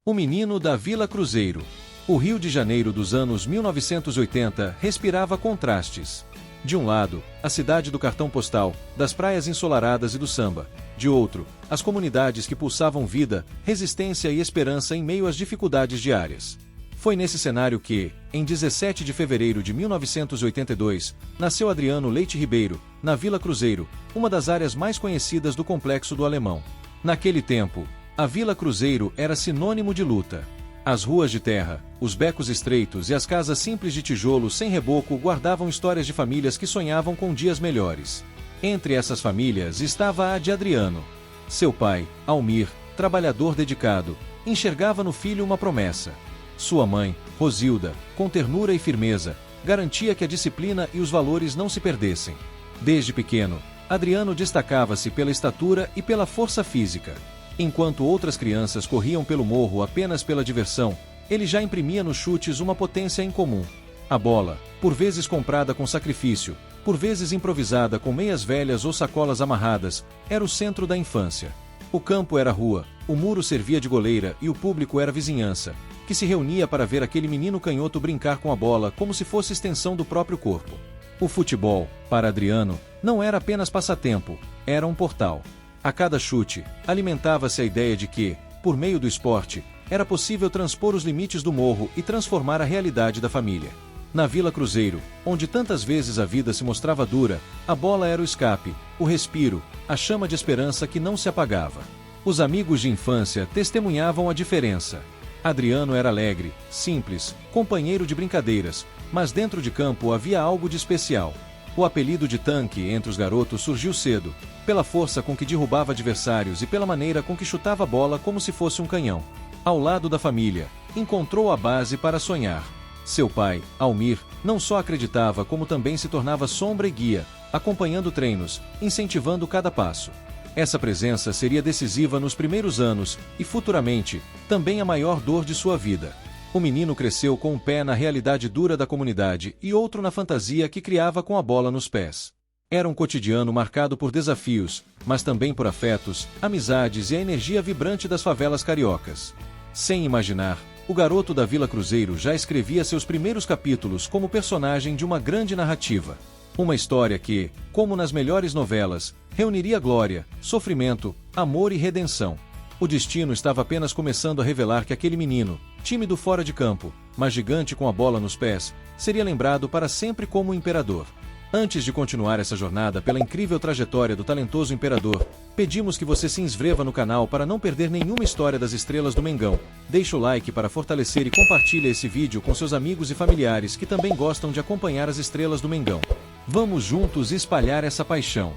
O menino da Vila Cruzeiro. O Rio de Janeiro dos anos 1980 respirava contrastes. De um lado, a cidade do cartão postal, das praias ensolaradas e do samba. De outro, as comunidades que pulsavam vida, resistência e esperança em meio às dificuldades diárias. Foi nesse cenário que, em 17 de fevereiro de 1982, nasceu Adriano Leite Ribeiro, na Vila Cruzeiro, uma das áreas mais conhecidas do Complexo do Alemão. Naquele tempo, a Vila Cruzeiro era sinônimo de luta. As ruas de terra, os becos estreitos e as casas simples de tijolo sem reboco guardavam histórias de famílias que sonhavam com dias melhores. Entre essas famílias estava a de Adriano. Seu pai, Almir, trabalhador dedicado, enxergava no filho uma promessa. Sua mãe, Rosilda, com ternura e firmeza, garantia que a disciplina e os valores não se perdessem. Desde pequeno, Adriano destacava-se pela estatura e pela força física. Enquanto outras crianças corriam pelo morro apenas pela diversão, ele já imprimia nos chutes uma potência incomum. A bola, por vezes comprada com sacrifício, por vezes improvisada com meias velhas ou sacolas amarradas, era o centro da infância. O campo era rua, o muro servia de goleira e o público era vizinhança, que se reunia para ver aquele menino canhoto brincar com a bola como se fosse extensão do próprio corpo. O futebol, para Adriano, não era apenas passatempo, era um portal. A cada chute, alimentava-se a ideia de que, por meio do esporte, era possível transpor os limites do morro e transformar a realidade da família. Na Vila Cruzeiro, onde tantas vezes a vida se mostrava dura, a bola era o escape, o respiro, a chama de esperança que não se apagava. Os amigos de infância testemunhavam a diferença. Adriano era alegre, simples, companheiro de brincadeiras, mas dentro de campo havia algo de especial. O apelido de tanque entre os garotos surgiu cedo, pela força com que derrubava adversários e pela maneira com que chutava a bola como se fosse um canhão. Ao lado da família, encontrou a base para sonhar. Seu pai, Almir, não só acreditava como também se tornava sombra e guia, acompanhando treinos, incentivando cada passo. Essa presença seria decisiva nos primeiros anos e, futuramente, também a maior dor de sua vida. O menino cresceu com um pé na realidade dura da comunidade e outro na fantasia que criava com a bola nos pés. Era um cotidiano marcado por desafios, mas também por afetos, amizades e a energia vibrante das favelas cariocas. Sem imaginar, o garoto da Vila Cruzeiro já escrevia seus primeiros capítulos como personagem de uma grande narrativa. Uma história que, como nas melhores novelas, reuniria glória, sofrimento, amor e redenção. O destino estava apenas começando a revelar que aquele menino, tímido fora de campo, mas gigante com a bola nos pés, seria lembrado para sempre como o Imperador. Antes de continuar essa jornada pela incrível trajetória do talentoso Imperador, pedimos que você se inscreva no canal para não perder nenhuma história das estrelas do Mengão. Deixe o like para fortalecer e compartilhe esse vídeo com seus amigos e familiares que também gostam de acompanhar as estrelas do Mengão. Vamos juntos espalhar essa paixão.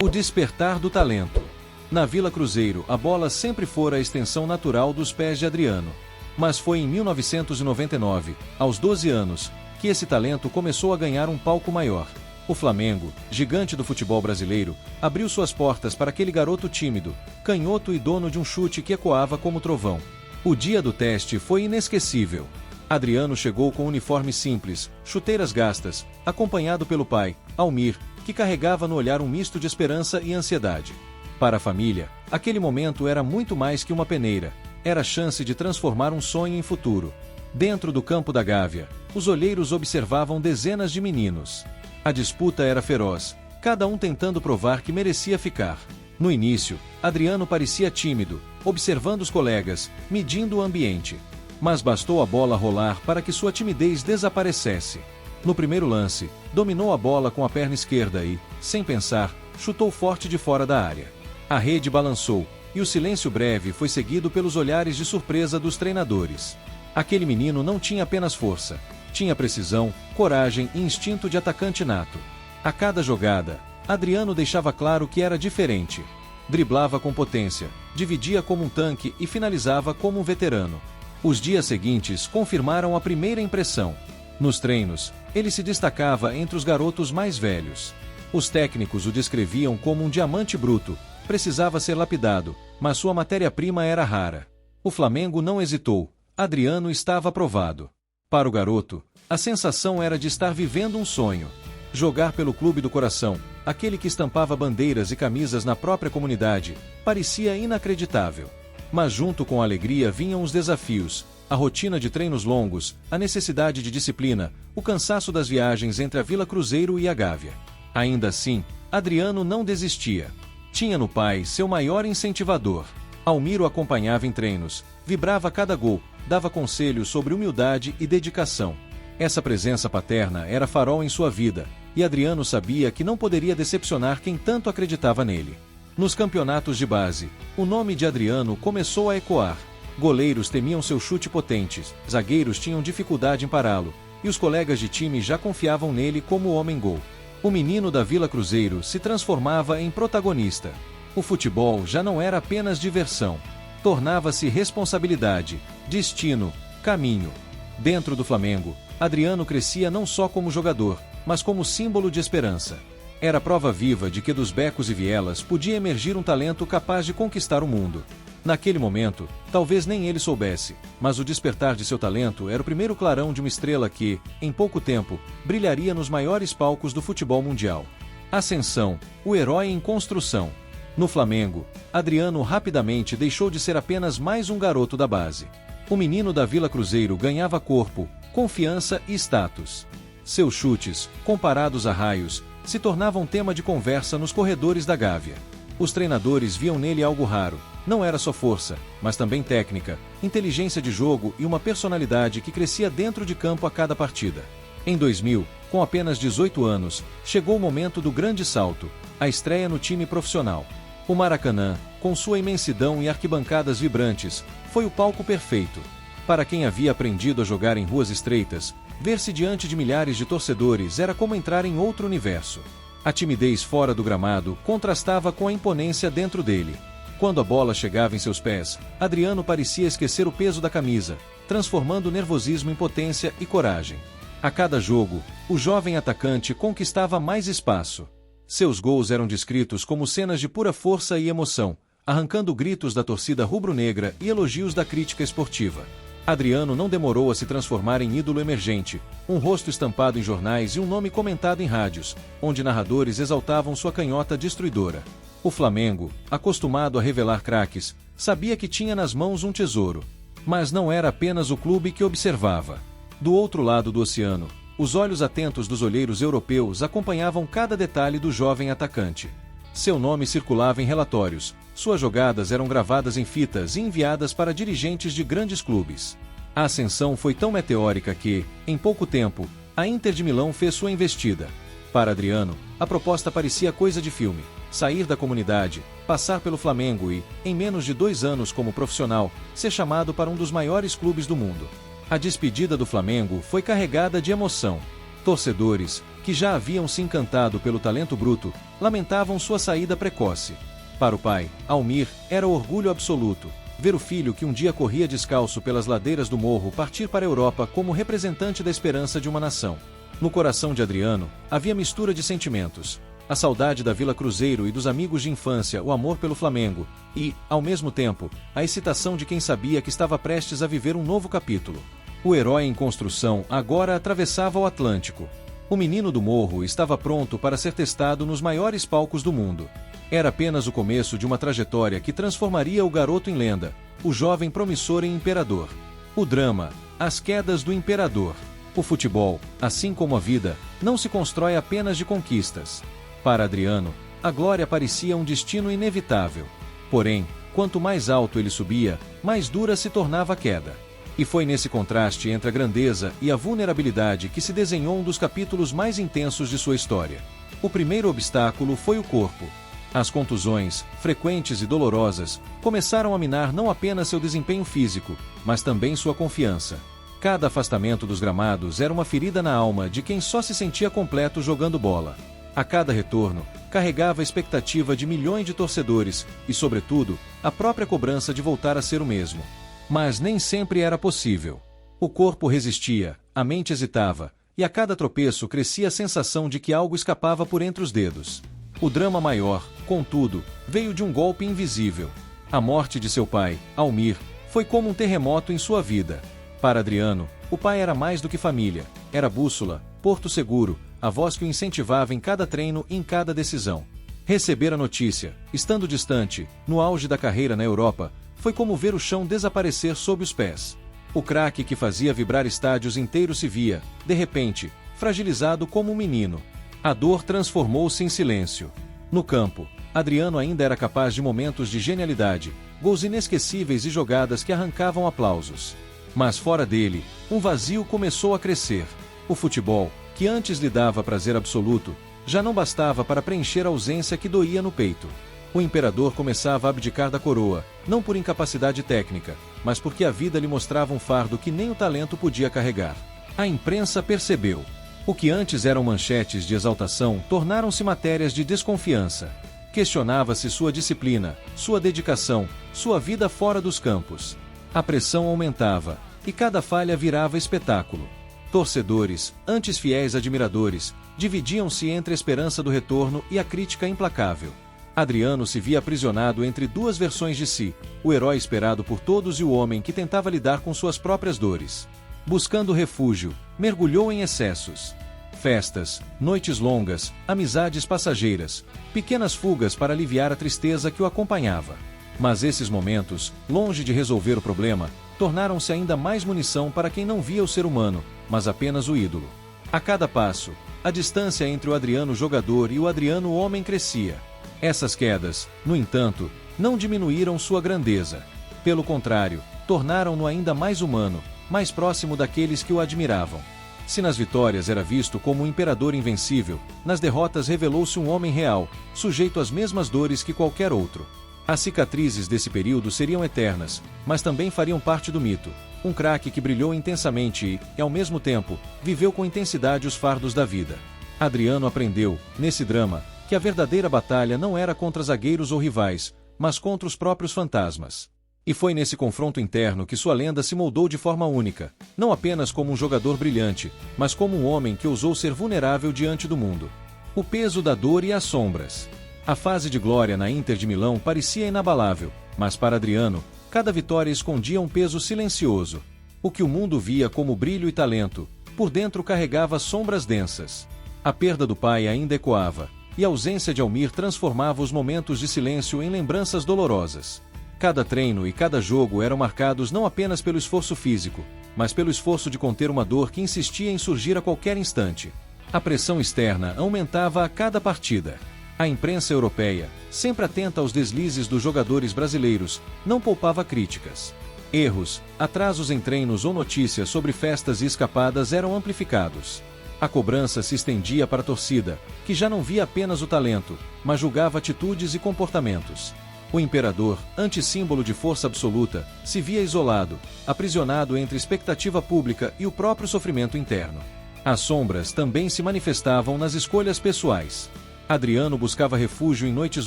O despertar do talento. Na Vila Cruzeiro, a bola sempre fora a extensão natural dos pés de Adriano. Mas foi em 1999, aos 12 anos, que esse talento começou a ganhar um palco maior. O Flamengo, gigante do futebol brasileiro, abriu suas portas para aquele garoto tímido, canhoto e dono de um chute que ecoava como trovão. O dia do teste foi inesquecível. Adriano chegou com um uniforme simples, chuteiras gastas, acompanhado pelo pai, Almir, que carregava no olhar um misto de esperança e ansiedade. Para a família, aquele momento era muito mais que uma peneira, era a chance de transformar um sonho em futuro. Dentro do campo da Gávea, os olheiros observavam dezenas de meninos. A disputa era feroz, cada um tentando provar que merecia ficar. No início, Adriano parecia tímido, observando os colegas, medindo o ambiente. Mas bastou a bola rolar para que sua timidez desaparecesse. No primeiro lance, dominou a bola com a perna esquerda e, sem pensar, chutou forte de fora da área. A rede balançou, e o silêncio breve foi seguido pelos olhares de surpresa dos treinadores. Aquele menino não tinha apenas força, tinha precisão, coragem e instinto de atacante nato. A cada jogada, Adriano deixava claro que era diferente. Driblava com potência, dividia como um tanque e finalizava como um veterano. Os dias seguintes confirmaram a primeira impressão. Nos treinos, ele se destacava entre os garotos mais velhos. Os técnicos o descreviam como um diamante bruto, precisava ser lapidado, mas sua matéria-prima era rara. O Flamengo não hesitou, Adriano estava aprovado. Para o garoto, a sensação era de estar vivendo um sonho. Jogar pelo clube do coração, aquele que estampava bandeiras e camisas na própria comunidade, parecia inacreditável. Mas junto com a alegria vinham os desafios, a rotina de treinos longos, a necessidade de disciplina, o cansaço das viagens entre a Vila Cruzeiro e a Gávea. Ainda assim, Adriano não desistia. Tinha no pai seu maior incentivador. Almir o acompanhava em treinos, vibrava cada gol, dava conselhos sobre humildade e dedicação. Essa presença paterna era farol em sua vida, e Adriano sabia que não poderia decepcionar quem tanto acreditava nele. Nos campeonatos de base, o nome de Adriano começou a ecoar. Goleiros temiam seu chute potente, zagueiros tinham dificuldade em pará-lo, e os colegas de time já confiavam nele como homem-gol. O menino da Vila Cruzeiro se transformava em protagonista. O futebol já não era apenas diversão. Tornava-se responsabilidade, destino, caminho. Dentro do Flamengo, Adriano crescia não só como jogador, mas como símbolo de esperança. Era prova viva de que dos becos e vielas podia emergir um talento capaz de conquistar o mundo. Naquele momento, talvez nem ele soubesse, mas o despertar de seu talento era o primeiro clarão de uma estrela que, em pouco tempo, brilharia nos maiores palcos do futebol mundial. Ascensão, o herói em construção. No Flamengo, Adriano rapidamente deixou de ser apenas mais um garoto da base. O menino da Vila Cruzeiro ganhava corpo, confiança e status. Seus chutes, comparados a raios, se tornavam tema de conversa nos corredores da Gávea. Os treinadores viam nele algo raro. Não era só força, mas também técnica, inteligência de jogo e uma personalidade que crescia dentro de campo a cada partida. Em 2000, com apenas 18 anos, chegou o momento do grande salto, a estreia no time profissional. O Maracanã, com sua imensidão e arquibancadas vibrantes, foi o palco perfeito. Para quem havia aprendido a jogar em ruas estreitas, ver-se diante de milhares de torcedores era como entrar em outro universo. A timidez fora do gramado contrastava com a imponência dentro dele. Quando a bola chegava em seus pés, Adriano parecia esquecer o peso da camisa, transformando o nervosismo em potência e coragem. A cada jogo, o jovem atacante conquistava mais espaço. Seus gols eram descritos como cenas de pura força e emoção, arrancando gritos da torcida rubro-negra e elogios da crítica esportiva. Adriano não demorou a se transformar em ídolo emergente, um rosto estampado em jornais e um nome comentado em rádios, onde narradores exaltavam sua canhota destruidora. O Flamengo, acostumado a revelar craques, sabia que tinha nas mãos um tesouro. Mas não era apenas o clube que observava. Do outro lado do oceano, os olhos atentos dos olheiros europeus acompanhavam cada detalhe do jovem atacante. Seu nome circulava em relatórios, suas jogadas eram gravadas em fitas e enviadas para dirigentes de grandes clubes. A ascensão foi tão meteórica que, em pouco tempo, a Inter de Milão fez sua investida. Para Adriano, a proposta parecia coisa de filme. Sair da comunidade, passar pelo Flamengo e, em menos de 2 anos como profissional, ser chamado para um dos maiores clubes do mundo. A despedida do Flamengo foi carregada de emoção. Torcedores, que já haviam se encantado pelo talento bruto, lamentavam sua saída precoce. Para o pai, Almir, era orgulho absoluto ver o filho que um dia corria descalço pelas ladeiras do morro partir para a Europa como representante da esperança de uma nação. No coração de Adriano, havia mistura de sentimentos. A saudade da Vila Cruzeiro e dos amigos de infância, o amor pelo Flamengo e, ao mesmo tempo, a excitação de quem sabia que estava prestes a viver um novo capítulo. O herói em construção agora atravessava o Atlântico. O menino do morro estava pronto para ser testado nos maiores palcos do mundo. Era apenas o começo de uma trajetória que transformaria o garoto em lenda, o jovem promissor em imperador. O drama, as quedas do imperador. O futebol, assim como a vida, não se constrói apenas de conquistas. Para Adriano, a glória parecia um destino inevitável. Porém, quanto mais alto ele subia, mais dura se tornava a queda. E foi nesse contraste entre a grandeza e a vulnerabilidade que se desenhou um dos capítulos mais intensos de sua história. O primeiro obstáculo foi o corpo. As contusões, frequentes e dolorosas, começaram a minar não apenas seu desempenho físico, mas também sua confiança. Cada afastamento dos gramados era uma ferida na alma de quem só se sentia completo jogando bola. A cada retorno, carregava a expectativa de milhões de torcedores e, sobretudo, a própria cobrança de voltar a ser o mesmo. Mas nem sempre era possível. O corpo resistia, a mente hesitava, e a cada tropeço crescia a sensação de que algo escapava por entre os dedos. O drama maior, contudo, veio de um golpe invisível. A morte de seu pai, Almir, foi como um terremoto em sua vida. Para Adriano, o pai era mais do que família, era bússola, porto seguro, a voz que o incentivava em cada treino e em cada decisão. Receber a notícia, estando distante, no auge da carreira na Europa, foi como ver o chão desaparecer sob os pés. O craque que fazia vibrar estádios inteiros se via, de repente, fragilizado como um menino. A dor transformou-se em silêncio. No campo, Adriano ainda era capaz de momentos de genialidade, gols inesquecíveis e jogadas que arrancavam aplausos. Mas fora dele, um vazio começou a crescer. O futebol, que antes lhe dava prazer absoluto, já não bastava para preencher a ausência que doía no peito. O imperador começava a abdicar da coroa, não por incapacidade técnica, mas porque a vida lhe mostrava um fardo que nem o talento podia carregar. A imprensa percebeu. O que antes eram manchetes de exaltação tornaram-se matérias de desconfiança. Questionava-se sua disciplina, sua dedicação, sua vida fora dos campos. A pressão aumentava, e cada falha virava espetáculo. Torcedores, antes fiéis admiradores, dividiam-se entre a esperança do retorno e a crítica implacável. Adriano se via aprisionado entre duas versões de si, o herói esperado por todos e o homem que tentava lidar com suas próprias dores. Buscando refúgio, mergulhou em excessos. Festas, noites longas, amizades passageiras, pequenas fugas para aliviar a tristeza que o acompanhava. Mas esses momentos, longe de resolver o problema, tornaram-se ainda mais munição para quem não via o ser humano, mas apenas o ídolo. A cada passo, a distância entre o Adriano jogador e o Adriano homem crescia. Essas quedas, no entanto, não diminuíram sua grandeza. Pelo contrário, tornaram-no ainda mais humano, mais próximo daqueles que o admiravam. Se nas vitórias era visto como um imperador invencível, nas derrotas revelou-se um homem real, sujeito às mesmas dores que qualquer outro. As cicatrizes desse período seriam eternas, mas também fariam parte do mito. Um craque que brilhou intensamente e, ao mesmo tempo, viveu com intensidade os fardos da vida. Adriano aprendeu, nesse drama, que a verdadeira batalha não era contra zagueiros ou rivais, mas contra os próprios fantasmas. E foi nesse confronto interno que sua lenda se moldou de forma única, não apenas como um jogador brilhante, mas como um homem que ousou ser vulnerável diante do mundo. O peso da dor e as sombras. A fase de glória na Inter de Milão parecia inabalável, mas para Adriano, cada vitória escondia um peso silencioso. O que o mundo via como brilho e talento, por dentro carregava sombras densas. A perda do pai ainda ecoava, e a ausência de Almir transformava os momentos de silêncio em lembranças dolorosas. Cada treino e cada jogo eram marcados não apenas pelo esforço físico, mas pelo esforço de conter uma dor que insistia em surgir a qualquer instante. A pressão externa aumentava a cada partida. A imprensa europeia, sempre atenta aos deslizes dos jogadores brasileiros, não poupava críticas. Erros, atrasos em treinos ou notícias sobre festas e escapadas eram amplificados. A cobrança se estendia para a torcida, que já não via apenas o talento, mas julgava atitudes e comportamentos. O imperador, antissímbolo de força absoluta, se via isolado, aprisionado entre expectativa pública e o próprio sofrimento interno. As sombras também se manifestavam nas escolhas pessoais. Adriano buscava refúgio em noites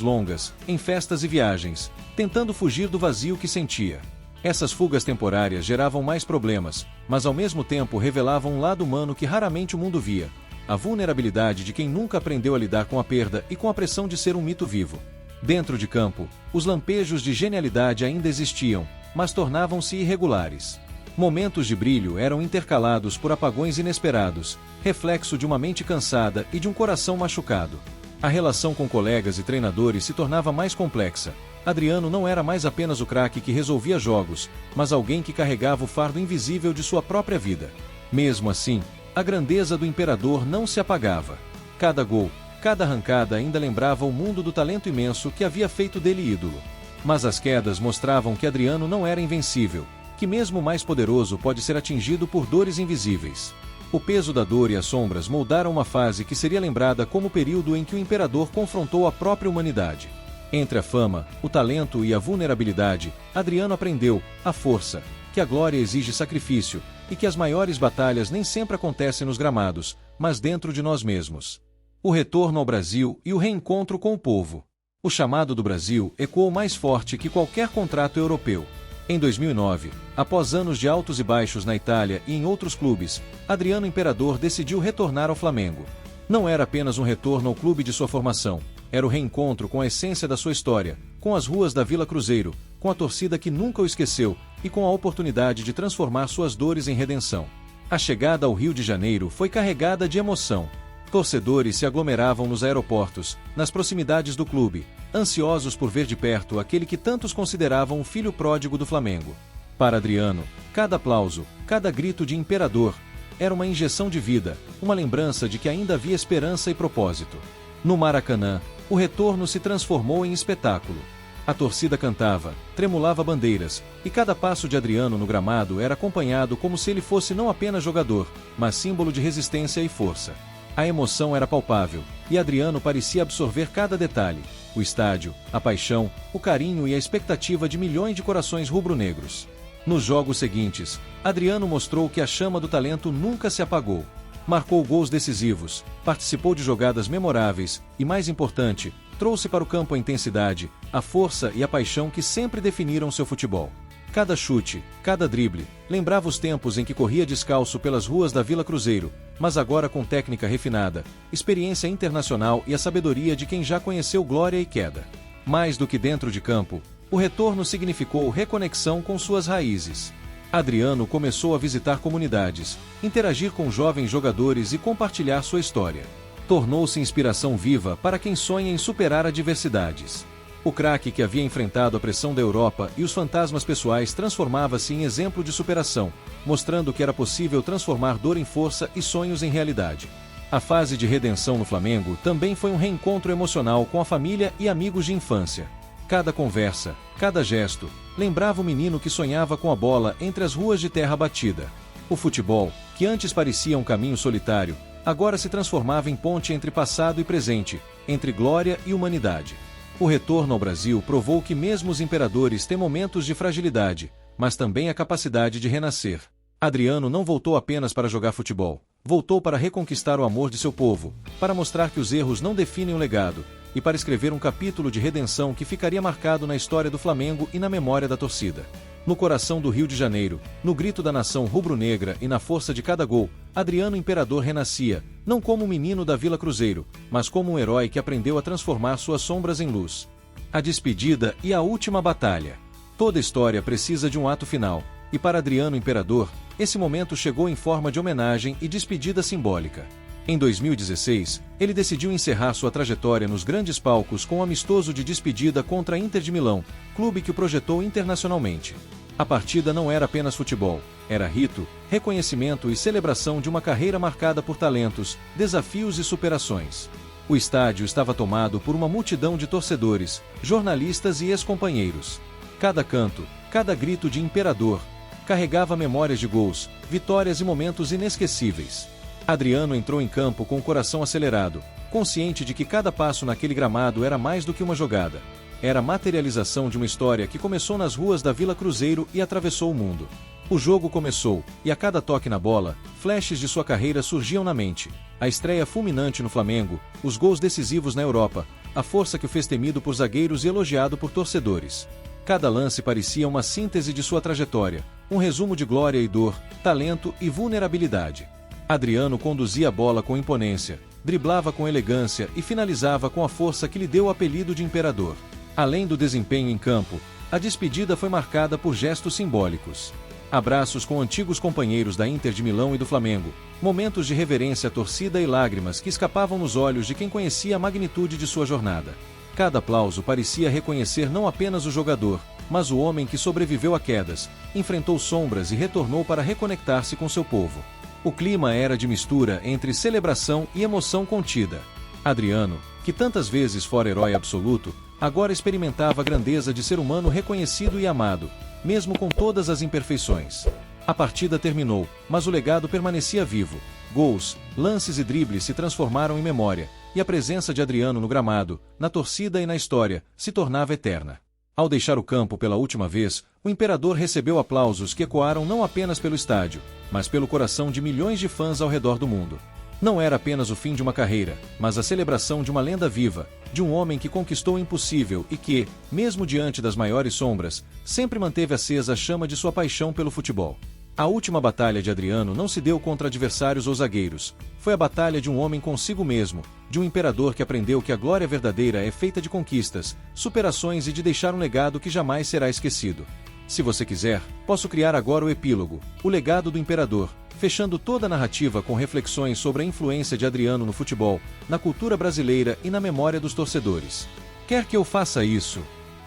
longas, em festas e viagens, tentando fugir do vazio que sentia. Essas fugas temporárias geravam mais problemas, mas ao mesmo tempo revelavam um lado humano que raramente o mundo via: a vulnerabilidade de quem nunca aprendeu a lidar com a perda e com a pressão de ser um mito vivo. Dentro de campo, os lampejos de genialidade ainda existiam, mas tornavam-se irregulares. Momentos de brilho eram intercalados por apagões inesperados, reflexo de uma mente cansada e de um coração machucado. A relação com colegas e treinadores se tornava mais complexa. Adriano não era mais apenas o craque que resolvia jogos, mas alguém que carregava o fardo invisível de sua própria vida. Mesmo assim, a grandeza do imperador não se apagava. Cada gol, cada arrancada ainda lembrava o mundo do talento imenso que havia feito dele ídolo. Mas as quedas mostravam que Adriano não era invencível, que mesmo o mais poderoso pode ser atingido por dores invisíveis. O peso da dor e as sombras moldaram uma fase que seria lembrada como o período em que o imperador confrontou a própria humanidade. Entre a fama, o talento e a vulnerabilidade, Adriano aprendeu a força, que a glória exige sacrifício, e que as maiores batalhas nem sempre acontecem nos gramados, mas dentro de nós mesmos. O retorno ao Brasil e o reencontro com o povo. O chamado do Brasil ecoou mais forte que qualquer contrato europeu. Em 2009, após anos de altos e baixos na Itália e em outros clubes, Adriano Imperador decidiu retornar ao Flamengo. Não era apenas um retorno ao clube de sua formação, era o reencontro com a essência da sua história, com as ruas da Vila Cruzeiro, com a torcida que nunca o esqueceu e com a oportunidade de transformar suas dores em redenção. A chegada ao Rio de Janeiro foi carregada de emoção. Torcedores se aglomeravam nos aeroportos, nas proximidades do clube, ansiosos por ver de perto aquele que tantos consideravam o filho pródigo do Flamengo. Para Adriano, cada aplauso, cada grito de imperador, era uma injeção de vida, uma lembrança de que ainda havia esperança e propósito. No Maracanã, o retorno se transformou em espetáculo. A torcida cantava, tremulava bandeiras, e cada passo de Adriano no gramado era acompanhado como se ele fosse não apenas jogador, mas símbolo de resistência e força. A emoção era palpável, e Adriano parecia absorver cada detalhe: o estádio, a paixão, o carinho e a expectativa de milhões de corações rubro-negros. Nos jogos seguintes, Adriano mostrou que a chama do talento nunca se apagou. Marcou gols decisivos, participou de jogadas memoráveis e, mais importante, trouxe para o campo a intensidade, a força e a paixão que sempre definiram seu futebol. Cada chute, cada drible, lembrava os tempos em que corria descalço pelas ruas da Vila Cruzeiro, mas agora com técnica refinada, experiência internacional e a sabedoria de quem já conheceu glória e queda. Mais do que dentro de campo, o retorno significou reconexão com suas raízes. Adriano começou a visitar comunidades, interagir com jovens jogadores e compartilhar sua história. Tornou-se inspiração viva para quem sonha em superar adversidades. O craque que havia enfrentado a pressão da Europa e os fantasmas pessoais transformava-se em exemplo de superação, mostrando que era possível transformar dor em força e sonhos em realidade. A fase de redenção no Flamengo também foi um reencontro emocional com a família e amigos de infância. Cada conversa, cada gesto, lembrava o menino que sonhava com a bola entre as ruas de terra batida. O futebol, que antes parecia um caminho solitário, agora se transformava em ponte entre passado e presente, entre glória e humanidade. O retorno ao Brasil provou que mesmo os imperadores têm momentos de fragilidade, mas também a capacidade de renascer. Adriano não voltou apenas para jogar futebol, voltou para reconquistar o amor de seu povo, para mostrar que os erros não definem o legado, e para escrever um capítulo de redenção que ficaria marcado na história do Flamengo e na memória da torcida. No coração do Rio de Janeiro, no grito da nação rubro-negra e na força de cada gol, Adriano Imperador renascia, não como um menino da Vila Cruzeiro, mas como um herói que aprendeu a transformar suas sombras em luz. A despedida e a última batalha. Toda história precisa de um ato final, e para Adriano Imperador, esse momento chegou em forma de homenagem e despedida simbólica. Em 2016, ele decidiu encerrar sua trajetória nos grandes palcos com um amistoso de despedida contra a Inter de Milão, clube que o projetou internacionalmente. A partida não era apenas futebol, era rito, reconhecimento e celebração de uma carreira marcada por talentos, desafios e superações. O estádio estava tomado por uma multidão de torcedores, jornalistas e ex-companheiros. Cada canto, cada grito de imperador, carregava memórias de gols, vitórias e momentos inesquecíveis. Adriano entrou em campo com o coração acelerado, consciente de que cada passo naquele gramado era mais do que uma jogada. Era a materialização de uma história que começou nas ruas da Vila Cruzeiro e atravessou o mundo. O jogo começou, e a cada toque na bola, flashes de sua carreira surgiam na mente. A estreia fulminante no Flamengo, os gols decisivos na Europa, a força que o fez temido por zagueiros e elogiado por torcedores. Cada lance parecia uma síntese de sua trajetória, um resumo de glória e dor, talento e vulnerabilidade. Adriano conduzia a bola com imponência, driblava com elegância e finalizava com a força que lhe deu o apelido de Imperador. Além do desempenho em campo, a despedida foi marcada por gestos simbólicos. Abraços com antigos companheiros da Inter de Milão e do Flamengo, momentos de reverência à torcida e lágrimas que escapavam nos olhos de quem conhecia a magnitude de sua jornada. Cada aplauso parecia reconhecer não apenas o jogador, mas o homem que sobreviveu a quedas, enfrentou sombras e retornou para reconectar-se com seu povo. O clima era de mistura entre celebração e emoção contida. Adriano, que tantas vezes fora herói absoluto, agora experimentava a grandeza de ser humano reconhecido e amado, mesmo com todas as imperfeições. A partida terminou, mas o legado permanecia vivo. Gols, lances e dribles se transformaram em memória, e a presença de Adriano no gramado, na torcida e na história, se tornava eterna. Ao deixar o campo pela última vez, o Imperador recebeu aplausos que ecoaram não apenas pelo estádio, mas pelo coração de milhões de fãs ao redor do mundo. Não era apenas o fim de uma carreira, mas a celebração de uma lenda viva, de um homem que conquistou o impossível e que, mesmo diante das maiores sombras, sempre manteve acesa a chama de sua paixão pelo futebol. A última batalha de Adriano não se deu contra adversários ou zagueiros. Foi a batalha de um homem consigo mesmo, de um imperador que aprendeu que a glória verdadeira é feita de conquistas, superações e de deixar um legado que jamais será esquecido. Se você quiser, posso criar agora o epílogo, o legado do imperador, fechando toda a narrativa com reflexões sobre a influência de Adriano no futebol, na cultura brasileira e na memória dos torcedores. Quer que eu faça isso?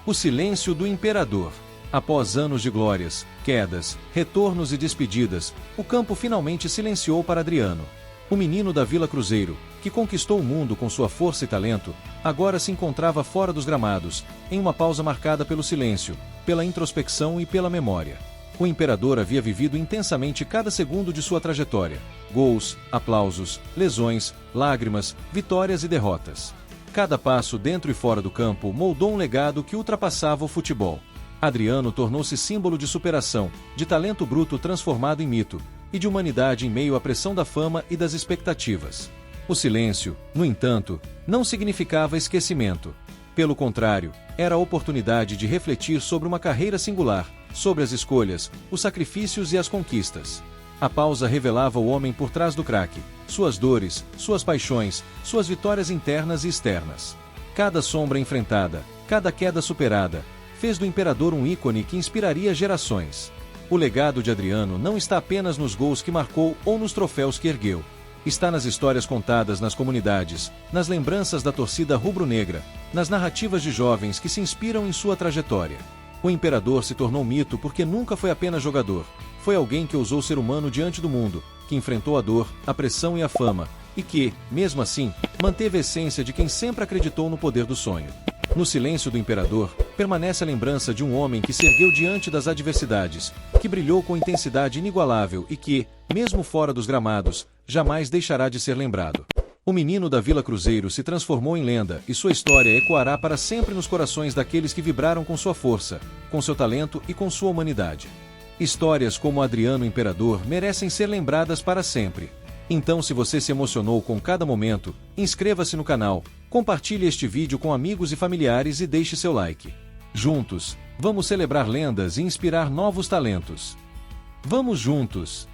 O silêncio do imperador. Após anos de glórias, quedas, retornos e despedidas, o campo finalmente silenciou para Adriano. O menino da Vila Cruzeiro, que conquistou o mundo com sua força e talento, agora se encontrava fora dos gramados, em uma pausa marcada pelo silêncio, pela introspecção e pela memória. O imperador havia vivido intensamente cada segundo de sua trajetória. Gols, aplausos, lesões, lágrimas, vitórias e derrotas. Cada passo dentro e fora do campo moldou um legado que ultrapassava o futebol. Adriano tornou-se símbolo de superação, de talento bruto transformado em mito, e de humanidade em meio à pressão da fama e das expectativas. O silêncio, no entanto, não significava esquecimento. Pelo contrário, era a oportunidade de refletir sobre uma carreira singular, sobre as escolhas, os sacrifícios e as conquistas. A pausa revelava o homem por trás do craque, suas dores, suas paixões, suas vitórias internas e externas. Cada sombra enfrentada, cada queda superada, fez do imperador um ícone que inspiraria gerações. O legado de Adriano não está apenas nos gols que marcou ou nos troféus que ergueu. Está nas histórias contadas nas comunidades, nas lembranças da torcida rubro-negra, nas narrativas de jovens que se inspiram em sua trajetória. O imperador se tornou mito porque nunca foi apenas jogador. Foi alguém que ousou ser humano diante do mundo, que enfrentou a dor, a pressão e a fama, e que, mesmo assim, manteve a essência de quem sempre acreditou no poder do sonho. No silêncio do imperador, permanece a lembrança de um homem que se ergueu diante das adversidades, que brilhou com intensidade inigualável e que, mesmo fora dos gramados, jamais deixará de ser lembrado. O menino da Vila Cruzeiro se transformou em lenda e sua história ecoará para sempre nos corações daqueles que vibraram com sua força, com seu talento e com sua humanidade. Histórias como Adriano Imperador merecem ser lembradas para sempre. Então, se você se emocionou com cada momento, inscreva-se no canal, compartilhe este vídeo com amigos e familiares e deixe seu like. Juntos, vamos celebrar lendas e inspirar novos talentos. Vamos juntos!